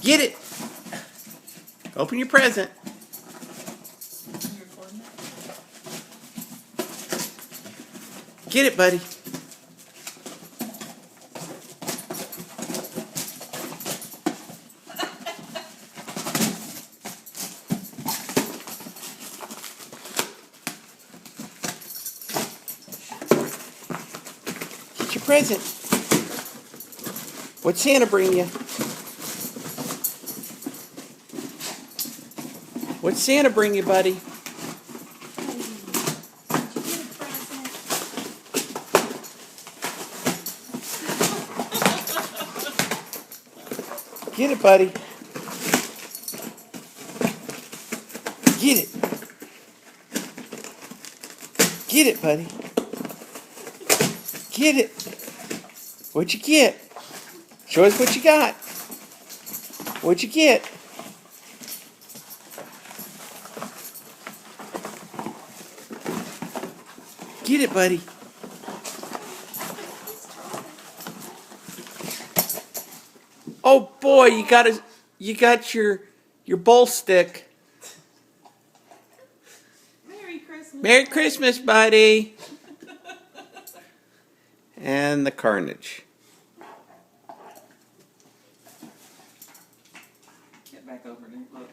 Get it. Open your present. Get it, buddy. Get your present. What'd Santa bring you? What'd Santa bring you, buddy? Get it, buddy. Get it. Get it, buddy. Get it. What'd you get? Show us what you got. What'd you get? Get it, buddy. Oh boy, you got your bowl stick. Merry Christmas. Merry Christmas, buddy. And the carnage. Get back over there. Look.